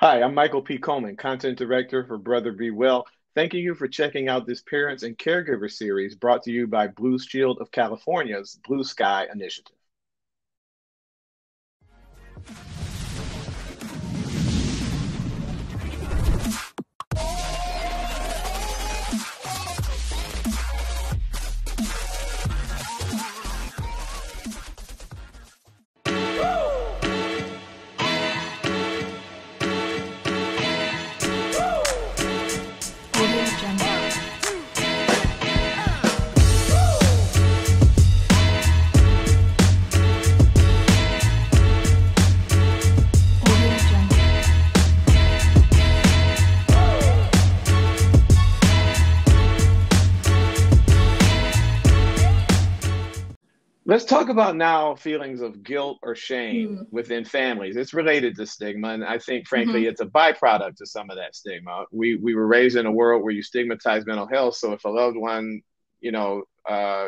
Hi, I'm Michael P. Coleman, Content Director for Brother Be Well. Thanking you for checking out this Parents and Caregiver series brought to you by Blue Shield of California's Blue Sky Initiative. Audio Jungle. Audio Jungle. Let's talk about now feelings of guilt or shame Mm, within families. It's related to stigma, and I think, frankly, mhm. it's a byproduct of some of that stigma. We were raised in a world where you stigmatize mental health. So if a loved one,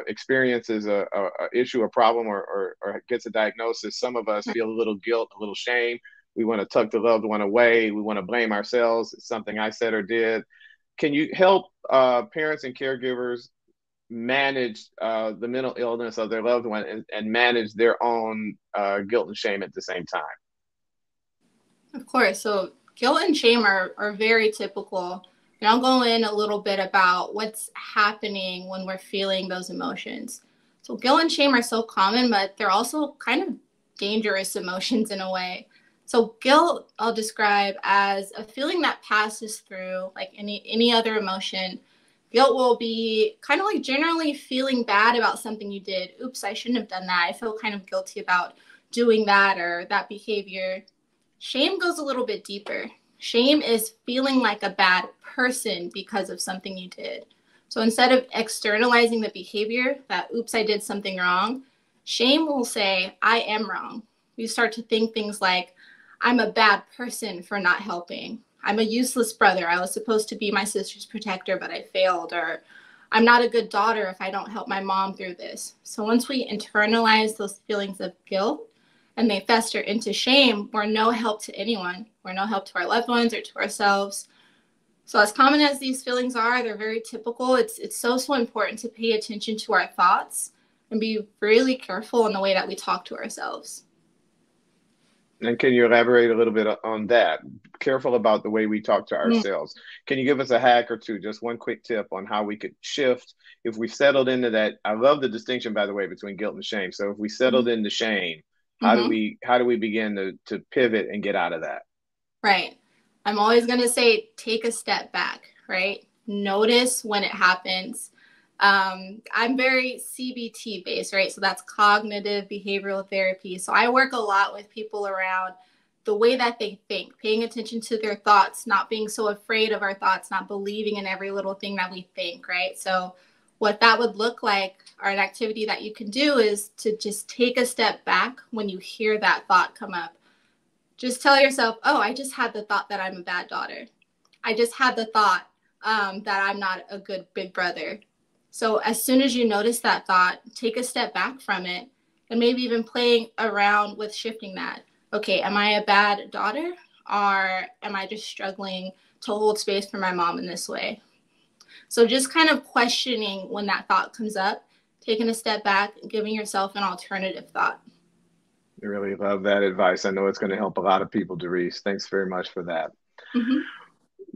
experiences a issue, a problem, or gets a diagnosis, some of us Right. feel a little guilt, a little shame. We want to tuck the loved one away. We want to blame ourselves. It's something I said or did. Can you help parents and caregivers manage the mental illness of their loved one and manage their own guilt and shame at the same time? Of course. So guilt and shame are very typical. And I'll go in a little bit about what's happening when we're feeling those emotions. So guilt and shame are so common, but they're also kind of dangerous emotions in a way. So guilt I'll describe as a feeling that passes through like any other emotion. Guilt will be kind of like generally feeling bad about something you did. Oops, I shouldn't have done that. I feel kind of guilty about doing that or that behavior. Shame goes a little bit deeper. Shame is feeling like a bad person because of something you did. So instead of externalizing the behavior that, oops, I did something wrong, shame will say, I am wrong. You start to think things like, I'm a bad person for not helping. I'm a useless brother. I was supposed to be my sister's protector, but I failed. Or I'm not a good daughter if I don't help my mom through this. So once we internalize those feelings of guilt, and they fester into shame, we're no help to anyone. We're no help to our loved ones or to ourselves. So as common as these feelings are, they're very typical. It's so important to pay attention to our thoughts and be really careful in the way that we talk to ourselves. And can you elaborate a little bit on that? Careful about the way we talk to Mm, ourselves. Can you give us a hack or two, just one quick tip on how we could shift if we settled into that? I love the distinction, by the way, between guilt and shame. So if we settled mm, into shame, mm-hmm. how do we begin to pivot and get out of that? Right. I'm always going to say take a step back, right? Notice when it happens. I'm very CBT based, right? So that's cognitive behavioral therapy. So I work a lot with people around the way that they think, paying attention to their thoughts, not being so afraid of our thoughts, not believing in every little thing that we think, right? So what that would look like, or an activity that you can do, is to just take a step back when you hear that thought come up. Just tell yourself, oh, I just had the thought that I'm a bad daughter. I just had the thought that I'm not a good big brother. So as soon as you notice that thought, take a step back from it and maybe even playing around with shifting that. Okay, am I a bad daughter, or am I just struggling to hold space for my mom in this way? So just kind of questioning when that thought comes up, taking a step back, giving yourself an alternative thought. I really love that advice. I know it's going to help a lot of people, Doris. Thanks very much for that. Mm-hmm.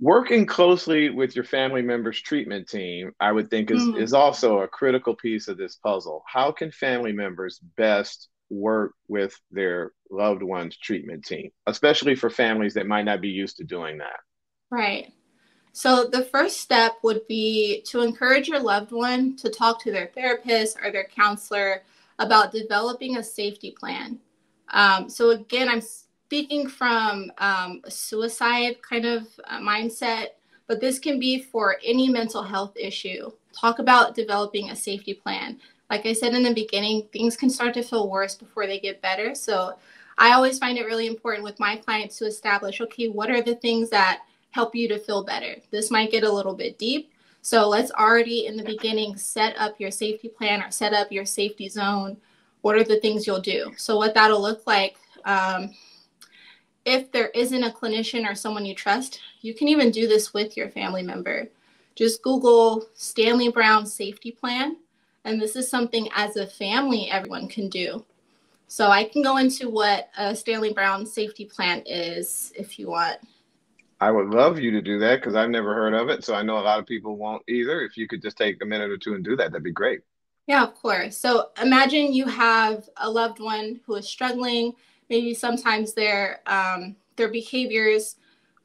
Working closely with your family members' treatment team, I would think is Mm. also a critical piece of this puzzle. How can family members best work with their loved one's treatment team, especially for families that might not be used to doing that? Right. So the first step would be to encourage your loved one to talk to their therapist or their counselor about developing a safety plan. So again, I'm speaking from a suicide kind of mindset, but this can be for any mental health issue. Talk about developing a safety plan. Like I said in the beginning, things can start to feel worse before they get better. So I always find it really important with my clients to establish, okay, what are the things that help you to feel better? This might get a little bit deep. So let's already in the beginning set up your safety plan or set up your safety zone. What are the things you'll do? So what that'll look like, if there isn't a clinician or someone you trust, you can even do this with your family member. Just Google Stanley Brown safety plan. And this is something as a family everyone can do. So I can go into what a Stanley Brown safety plan is if you want. I would love you to do that because I've never heard of it. So I know a lot of people won't either. If you could just take a minute or two and do that, that'd be great. Yeah, of course. So imagine you have a loved one who is struggling. Maybe sometimes their behaviors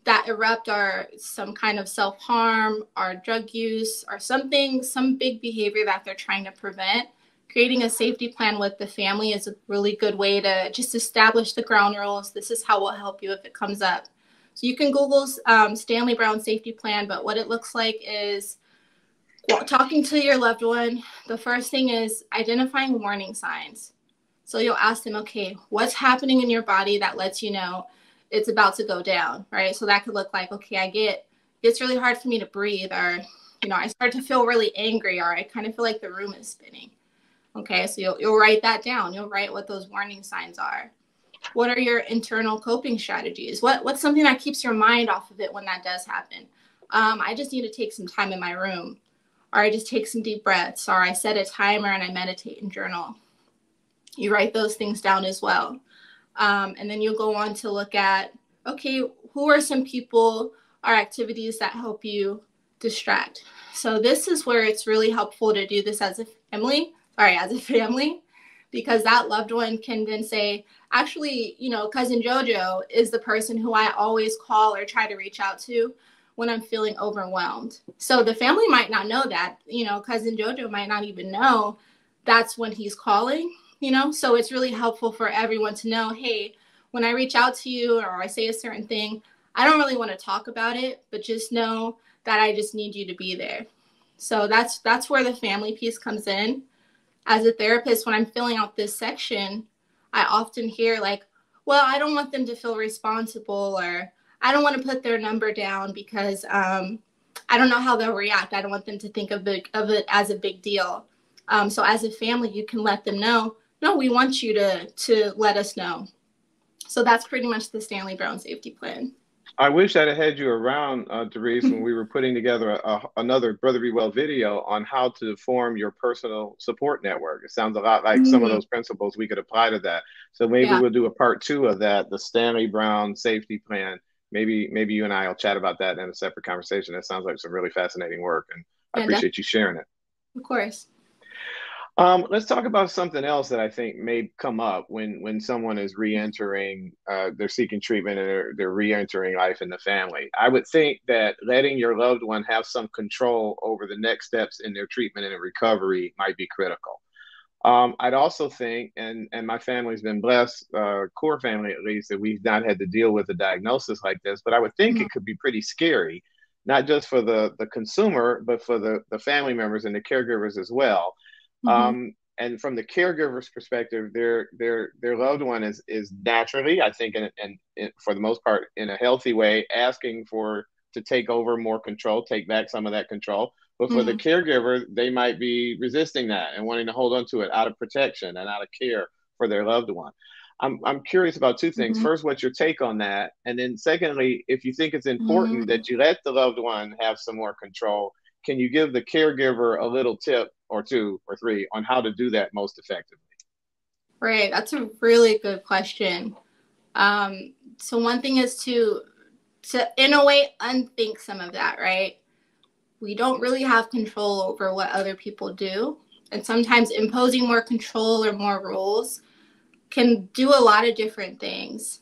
that erupt are some kind of self-harm or drug use or something, some big behavior that they're trying to prevent. Creating a safety plan with the family is a really good way to just establish the ground rules. This is how we'll help you if it comes up. So you can Google Stanley Brown safety plan, but what it looks like is talking to your loved one. The first thing is identifying warning signs. So you'll ask them, okay, what's happening in your body that lets you know it's about to go down, right? So that could look like, okay, it's really hard for me to breathe, or, I start to feel really angry, or I kind of feel like the room is spinning. Okay, so you'll write that down. You'll write what those warning signs are. What are your internal coping strategies? What's something that keeps your mind off of it when that does happen? I just need to take some time in my room, or I just take some deep breaths, or I set a timer and I meditate and journal. You write those things down as well. And then you'll go on to look at, okay, who are some people or activities that help you distract? So this is where it's really helpful to do this as a family, because that loved one can then say, actually, Cousin JoJo is the person who I always call or try to reach out to when I'm feeling overwhelmed. So the family might not know that, Cousin JoJo might not even know that's when he's calling, so it's really helpful for everyone to know, hey, when I reach out to you or I say a certain thing, I don't really want to talk about it, but just know that I just need you to be there. So that's where the family piece comes in. As a therapist, when I'm filling out this section, I often hear like, well, I don't want them to feel responsible, or I don't want to put their number down because I don't know how they'll react. I don't want them to think of it as a big deal. So as a family, you can let them know, no, we want you to let us know. So that's pretty much the Stanley Brown safety plan. I wish I'd have had you around, Therese, when we were putting together another Brother Be Well video on how to form your personal support network. It sounds a lot like some of those principles we could apply to that. So maybe we'll do a part 2 of that, the Stanley Brown safety plan. Maybe you and I will chat about that in a separate conversation. That sounds like some really fascinating work, and I appreciate you sharing it. Of course. Let's talk about something else that I think may come up when someone is re-entering, they're seeking treatment and they're re-entering life in the family. I would think that letting your loved one have some control over the next steps in their treatment and recovery might be critical. I'd also think, and my family's been blessed, core family at least, that we've not had to deal with a diagnosis like this, but I would think it could be pretty scary, not just for the consumer, but for the family members and the caregivers as well. And from the caregiver's perspective, their loved one is naturally, I think, and for the most part, in a healthy way, asking to take over more control, take back some of that control. But for the caregiver, they might be resisting that and wanting to hold on to it out of protection and out of care for their loved one. I'm curious about 2 things. First, what's your take on that? And then secondly, if you think it's important that you let the loved one have some more control, can you give the caregiver a little tip or 2 or 3 on how to do that most effectively? Right. That's a really good question. So one thing is to in a way unthink some of that, right? We don't really have control over what other people do. And sometimes imposing more control or more rules can do a lot of different things.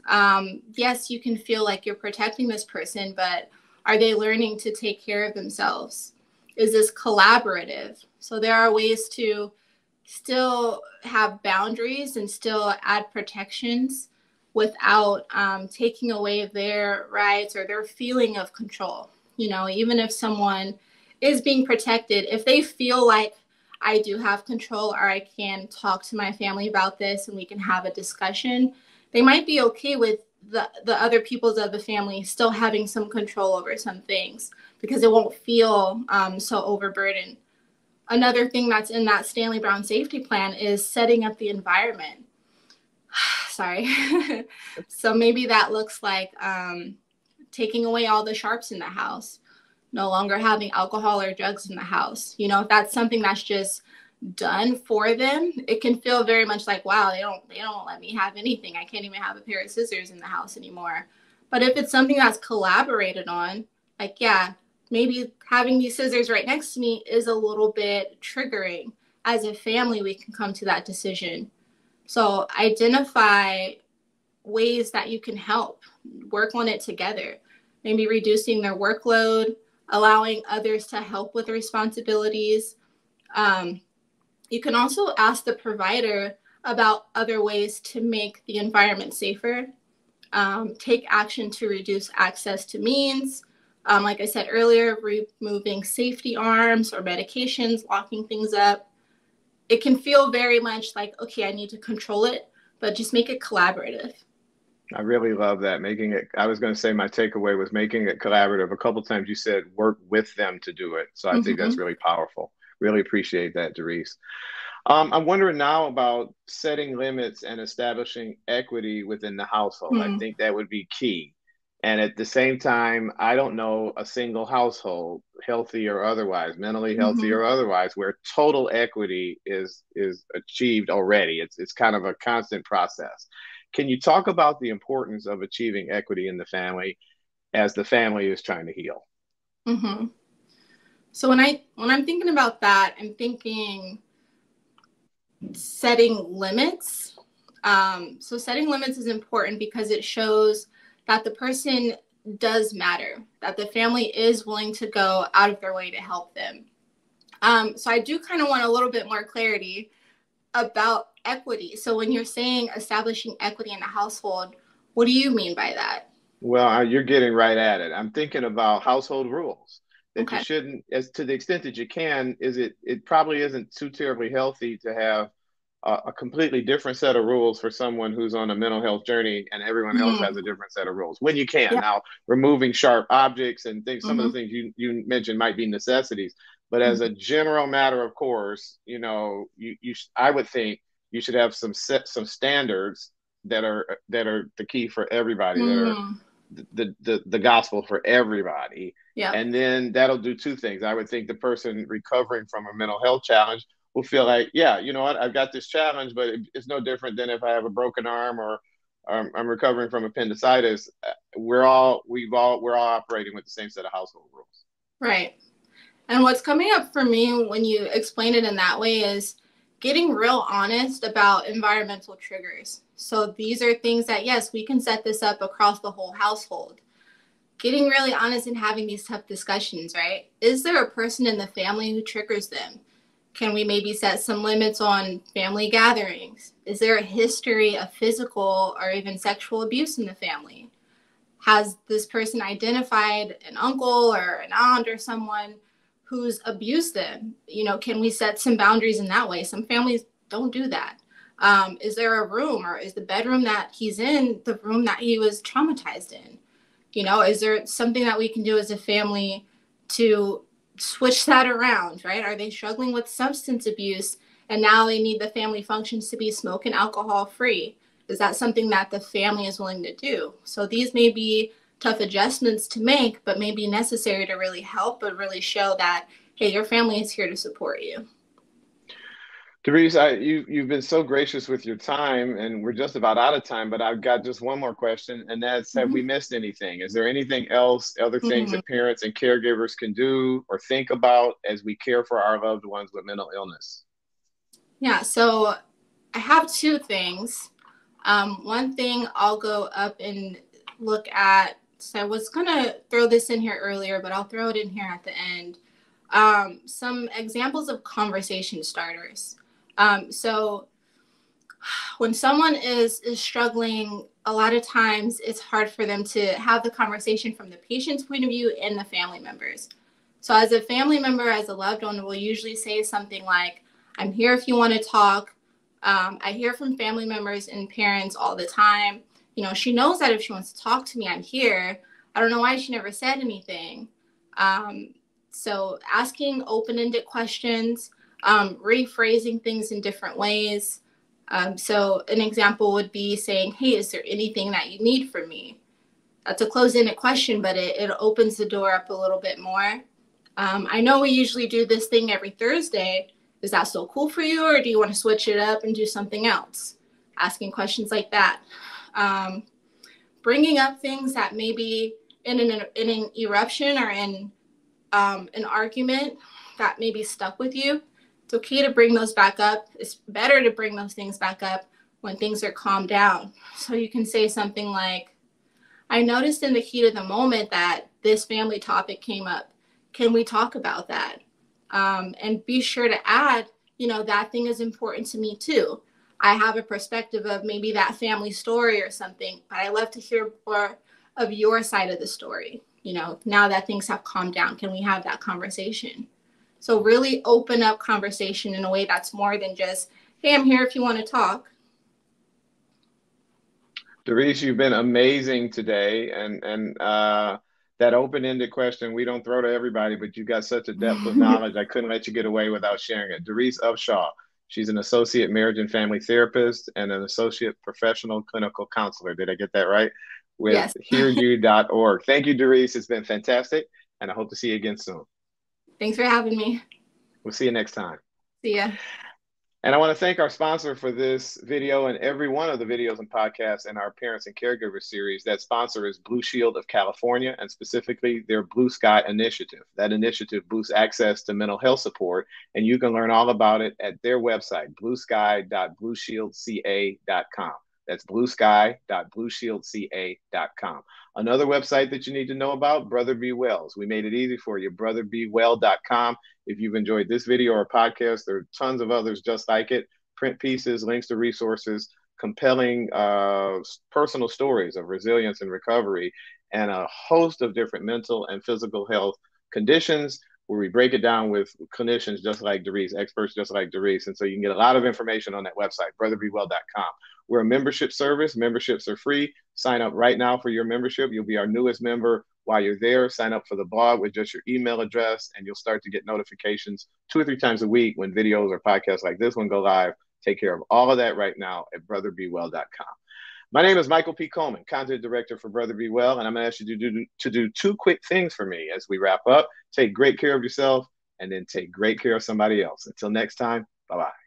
Yes, you can feel like you're protecting this person, but are they learning to take care of themselves? Is this collaborative? So there are ways to still have boundaries and still add protections without taking away their rights or their feeling of control. Even if someone is being protected, if they feel like I do have control or I can talk to my family about this and we can have a discussion, they might be okay with the other peoples of the family still having some control over some things because it won't feel so overburdened. Another thing that's in that Stanley Brown safety plan is setting up the environment. Sorry. So maybe that looks like taking away all the sharps in the house, no longer having alcohol or drugs in the house. You know, if that's something that's just done for them, it can feel very much like, wow, they don't let me have anything. I can't even have a pair of scissors in the house anymore. But if it's something that's collaborated on, like, yeah, maybe having these scissors right next to me is a little bit triggering. As a family, we can come to that decision. So identify ways that you can help, work on it together. Maybe reducing their workload, allowing others to help with responsibilities. You can also ask the provider about other ways to make the environment safer. Take action to reduce access to means. Like I said earlier, removing safety arms or medications, locking things up. It can feel very much like, okay, I need to control it, but just make it collaborative. I really love that. Making it, I was going to say my takeaway was making it collaborative. A couple of times you said work with them to do it. So I think that's Mm-hmm. really powerful. Really appreciate that, Doris. I'm wondering now about setting limits and establishing equity within the household. I think that would be key. And at the same time, I don't know a single household, healthy or otherwise, mentally healthy Mm-hmm. or otherwise, where total equity is achieved already. It's kind of a constant process. Can you talk about the importance of achieving equity in the family as the family is trying to heal? Mm-hmm. So when I'm thinking about that, I'm thinking setting limits. So setting limits is important because it shows that the person does matter, that the family is willing to go out of their way to help them. So I do kind of want a little bit more clarity about equity. So when you're saying establishing equity in the household, what do you mean by that? Well, you're getting right at it. I'm thinking about household rules that you Okay. shouldn't, as to the extent that you can, it probably isn't too terribly healthy to have a completely different set of rules for someone who's on a mental health journey and everyone else has Mm, a different set of rules when you can. yeah. Now, removing sharp objects and things, some of Mm-hmm. the things you mentioned might be necessities, but as a Mm-hmm. general matter of course, I would think you should have some standards that are the key for everybody, that are Mm, the gospel for everybody. yeah. And then that'll do two things. I would think the person recovering from a mental health challenge will feel like, yeah, you know what, I've got this challenge, but it's no different than if I have a broken arm or I'm recovering from appendicitis. We're all operating with the same set of household rules. Right. And what's coming up for me when you explain it in that way is getting real honest about environmental triggers. So these are things that, yes, we can set this up across the whole household. Getting really honest and having these tough discussions, right? Is there a person in the family who triggers them? Can we maybe set some limits on family gatherings? Is there a history of physical or even sexual abuse in the family? Has this person identified an uncle or an aunt or someone who's abused them? You know, can we set some boundaries in that way? Some families don't do that. Is there a room, or is the bedroom that he's in the room that he was traumatized in? You know, is there something that we can do as a family to switch that around, right? Are they struggling with substance abuse and now they need the family functions to be smoke and alcohol free? Is that something that the family is willing to do? So these may be tough adjustments to make, but may be necessary to really help, but really show that, hey, your family is here to support you. Therese, you've been so gracious with your time, and we're just about out of time. But I've got just one more question, and that's: have we Mm-hmm. missed anything? Is there anything else, other things Mm-hmm. that parents and caregivers can do or think about as we care for our loved ones with mental illness? Yeah, so I have two things. One thing I'll go up and look at. So I was gonna throw this in here earlier, but I'll throw it in here at the end. Some examples of conversation starters. So when someone is struggling, a lot of times it's hard for them to have the conversation from the patient's point of view and the family members. So as a family member, as a loved one, will usually say something like, I'm here if you want to talk. I hear from family members and parents all the time. You know, she knows that if she wants to talk to me, I'm here. I don't know why she never said anything. Um, so asking open-ended questions, rephrasing things in different ways, So an example would be saying, hey, is there anything that you need from me? That's a closed-ended question, but it opens the door up a little bit more. I know we usually do this thing every Thursday. Is that still cool for you, or do you want to switch it up and do something else? Asking questions like that. Bringing up things that maybe in an eruption or in an argument that maybe stuck with you. It's okay to bring those back up. It's better to bring those things back up when things are calmed down. So you can say something like, I noticed in the heat of the moment that this family topic came up. Can we talk about that? And be sure to add, that thing is important to me too. I have a perspective of maybe that family story or something, but I love to hear more of your side of the story. Now that things have calmed down, can we have that conversation? So really open up conversation in a way that's more than just, hey, I'm here if you want to talk. Doris, you've been amazing today, and that open-ended question we don't throw to everybody, but you got such a depth of knowledge. I couldn't let you get away without sharing it. Doris Upshaw, she's an associate marriage and family therapist and an associate professional clinical counselor. Did I get that right? With Yes. HearYou.org. Thank you, Doris. It's been fantastic, and I hope to see you again soon. Thanks for having me. We'll see you next time. See ya. And I want to thank our sponsor for this video and every one of the videos and podcasts in our Parents and Caregivers series. That sponsor is Blue Shield of California, and specifically their Blue Sky initiative. That initiative boosts access to mental health support, and you can learn all about it at their website, bluesky.blueshieldca.com. That's bluesky.blueshieldca.com. Another website that you need to know about, Brother Be Wells. We made it easy for you, brotherbewell.com. If you've enjoyed this video or podcast, there are tons of others just like it. Print pieces, links to resources, compelling personal stories of resilience and recovery, and a host of different mental and physical health conditions where we break it down with clinicians just like Doris, experts just like Doris. And so you can get a lot of information on that website, brotherbewell.com. We're a membership service. Memberships are free. Sign up right now for your membership. You'll be our newest member. While you're there, sign up for the blog with just your email address, and you'll start to get notifications 2 or 3 times a week when videos or podcasts like this one go live. Take care of all of that right now at brotherbewell.com. My name is Michael P. Coleman, Content Director for Brother Be Well, and I'm going to ask you to do 2 quick things for me as we wrap up. Take great care of yourself, and then take great care of somebody else. Until next time, bye-bye.